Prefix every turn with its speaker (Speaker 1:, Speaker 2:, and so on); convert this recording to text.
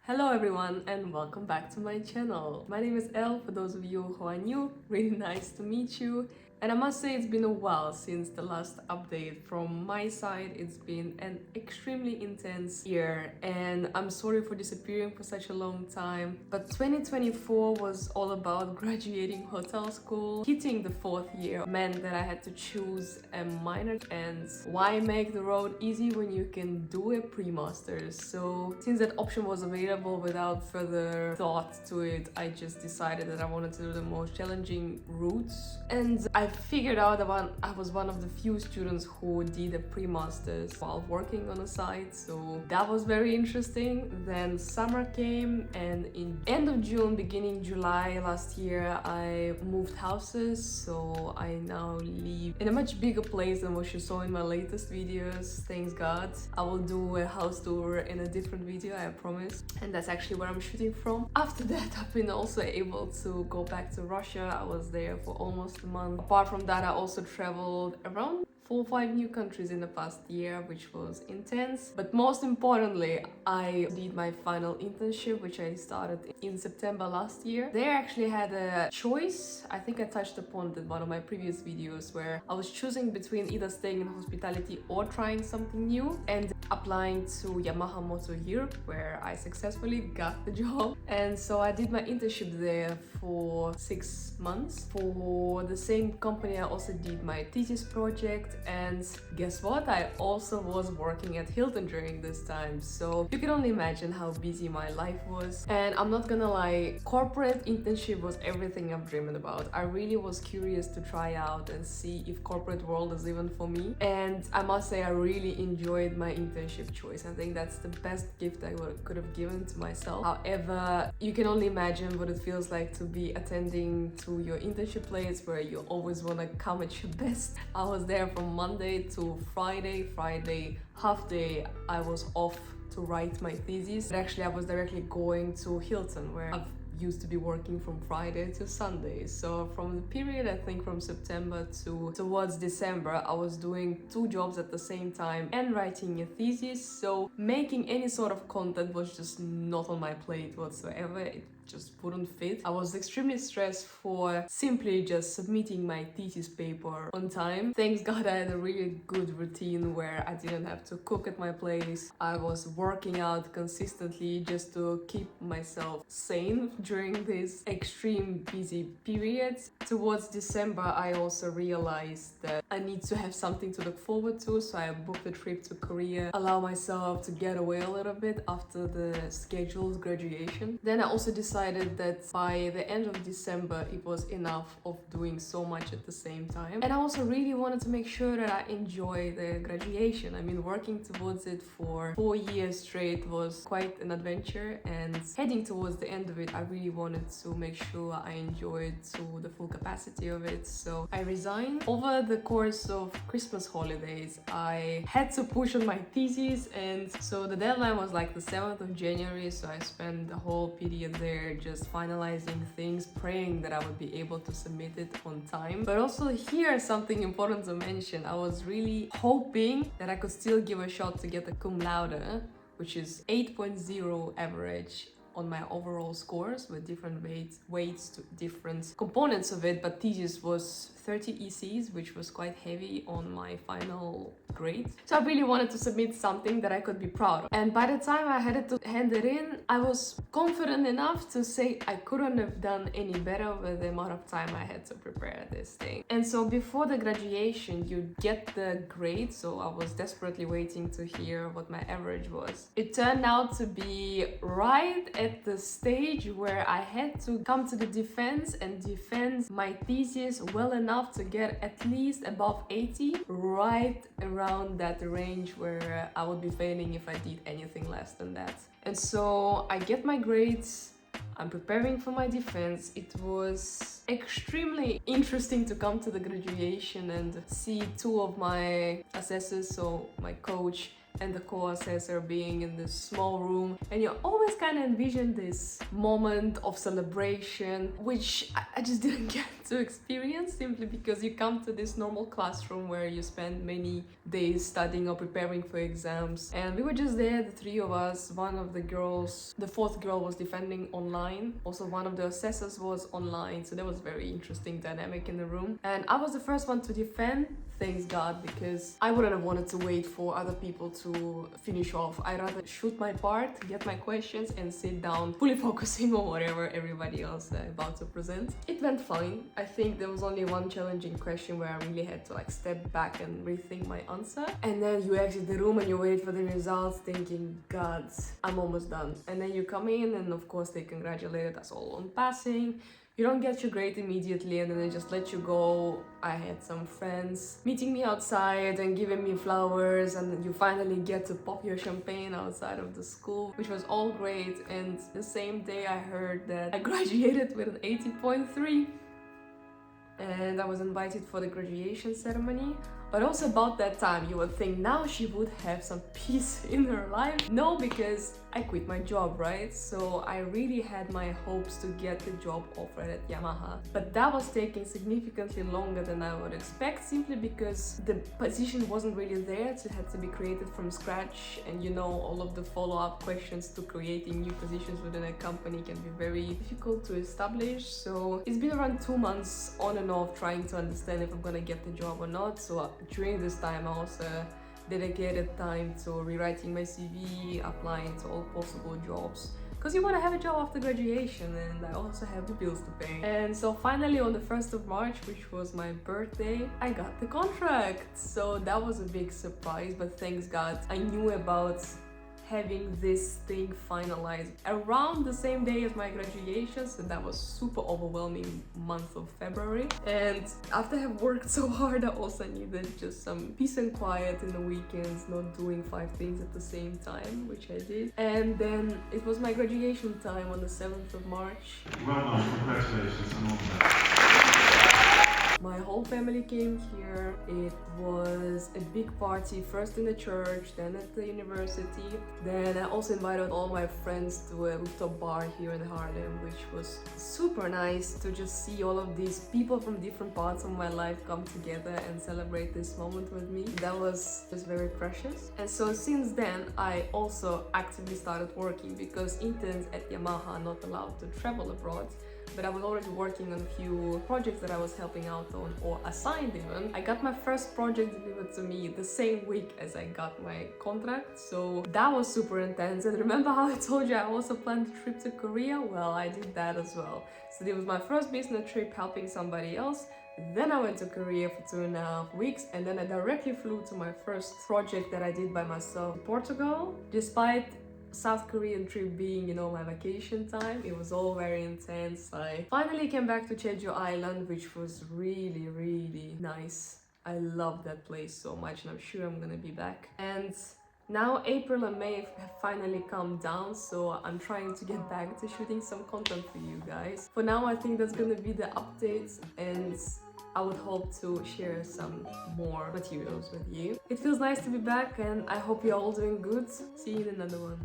Speaker 1: Hello everyone and welcome back to my channel. My name is Elle, for those of you who are new, really nice to meet you. And I must say it's been a while since the last update. From my side, it's been an extremely intense year and I'm sorry for disappearing for such a long time. But 2024 was all about graduating hotel school. Hitting the fourth year meant that I had to choose a minor, and why make the road easy when you can do a pre-master's? So since that option was available, without further thought to it, I just decided that I wanted to do the most challenging routes. And I figured out that I was one of the few students who did a pre-master's while working on a site, so that was very interesting. Then summer came, and in end of June, beginning July last year, I moved houses, so I now live in a much bigger place than what you saw in my latest videos, thanks God. I will do a house tour in a different video, I promise, and that's actually where I'm shooting from. After that, I've been also able to go back to Russia. I was there for almost a month. Apart from that, I also traveled around 4 or 5 new countries in the past year, which was intense. But most importantly, I did my final internship, which I started in September last year. There I actually had a choice. I think I touched upon it in one of my previous videos, where I was choosing between either staying in hospitality or trying something new, and applying to Yamaha Motor Europe, where I successfully got the job. And so I did my internship there for 6 months. For the same company, I also did my thesis project. And guess what? I also was working at Hilton during this time. So you can only imagine how busy my life was. And I'm not gonna lie, corporate internship was everything I've dreamed about. I really was curious to try out and see if corporate world is even for me. And I must say I really enjoyed my internship choice. I think that's the best gift I could have given to myself. However, you can only imagine what it feels like to be attending to your internship place where you always want to come at your best. I was there from Monday to Friday half day I was off to write my thesis. But actually I was directly going to Hilton, where I've used to be working from Friday to Sunday. So from the period, I think from September to towards December, I was doing 2 jobs at the same time and writing a thesis. So making any sort of content was just not on my plate whatsoever. It just wouldn't fit. I was extremely stressed for simply just submitting my thesis paper on time. Thanks God I had a really good routine where I didn't have to cook at my place. I was working out consistently just to keep myself sane during this extreme busy periods. Towards December, I also realized that I need to have something to look forward to, so I booked a trip to Korea, allow myself to get away a little bit after the scheduled graduation. Then I also decided that by the end of December, it was enough of doing so much at the same time. And I also really wanted to make sure that I enjoy the graduation. I mean, working towards it for 4 years straight was quite an adventure, and heading towards the end of it, I really wanted to make sure I enjoyed to the full capacity of it. So I resigned. Over the course of Christmas holidays, I had to push on my thesis, and so the deadline was like the 7th of January, so I spent the whole period there just finalizing things, praying that I would be able to submit it on time. But also here, something important to mention, I was really hoping that I could still give a shot to get the cum laude, which is 8.0 average on my overall scores, with different weights to different components of it. But thesis was 30 ECs, which was quite heavy on my final grade. So I really wanted to submit something that I could be proud of. And by the time I had to hand it in, I was confident enough to say I couldn't have done any better with the amount of time I had to prepare this thing. And so before the graduation, you get the grade, so I was desperately waiting to hear what my average was. It turned out to be right at the stage where I had to come to the defense and defend my thesis well enough to get at least above 80, right around that range where I would be failing if I did anything less than that. And so I get my grades, I'm preparing for my defense. It was extremely interesting to come to the graduation and see 2 of my assessors, so my coach and the co-assessor being in this small room, and you always kind of envision this moment of celebration, which I just didn't get to experience, simply because you come to this normal classroom where you spend many days studying or preparing for exams, and we were just there, the three of us. One of the girls, the fourth girl, was defending online, also one of the assessors was online, so there was very interesting dynamic in the room, and I was the first one to defend. Thanks God, because I wouldn't have wanted to wait for other people to finish off. I'd rather shoot my part, get my questions, and sit down, fully focusing on whatever everybody else is about to present. It went fine. I think there was only one challenging question where I really had to like step back and rethink my answer. And then you exit the room and you wait for the results thinking, God, I'm almost done. And then you come in and of course they congratulated us all on passing. You don't get your grade immediately and then they just let you go. I had some friends meeting me outside and giving me flowers, and you finally get to pop your champagne outside of the school, which was all great. And the same day I heard that I graduated with an 80.3 and I was invited for the graduation ceremony. But also about that time, you would think now she would have some peace in her life. No, because I quit my job, right? So I really had my hopes to get the job offered at Yamaha. But that was taking significantly longer than I would expect, simply because the position wasn't really there. It had to be created from scratch. And you know, all of the follow-up questions to creating new positions within a company can be very difficult to establish. So it's been around 2 months on and off trying to understand if I'm gonna get the job or not. So during this time I also dedicated time to rewriting my CV, applying to all possible jobs, because you want to have a job after graduation, and I also have the bills to pay. And so finally on the 1st of March, which was my birthday, I got the contract. So that was a big surprise, but thanks God I knew about having this thing finalized around the same day as my graduation, so that was super overwhelming month of February. And after I have worked so hard, I also needed just some peace and quiet in the weekends, not doing 5 things at the same time, which I did. And then it was my graduation time on the 7th of March.
Speaker 2: Well done, congratulations on all that.
Speaker 1: My whole family came here. It was a big party, first in the church, then at the university. Then I also invited all my friends to a rooftop bar here in Harlem, which was super nice to just see all of these people from different parts of my life come together and celebrate this moment with me. That was just very precious. And so since then, I also actively started working, because interns at Yamaha are not allowed to travel abroad. But I was already working on a few projects that I was helping out on, or assigned even. I got my first project delivered to me the same week as I got my contract, so that was super intense. And remember how I told you I also planned a trip to Korea? Well, I did that as well. So it was my first business trip helping somebody else. Then I went to Korea for 2.5 weeks, and then I directly flew to my first project that I did by myself in Portugal. Despite South Korean trip being, you know, my vacation time, it was all very intense. I finally came back to Jeju Island, which was really nice. I love that place so much, and I'm sure I'm gonna be back. And now April and May have finally calmed down, so I'm trying to get back to shooting some content for you guys. For now, I think that's gonna be the updates, and I would hope to share some more materials with you. It feels nice to be back, and I hope you're all doing good. See you in another one.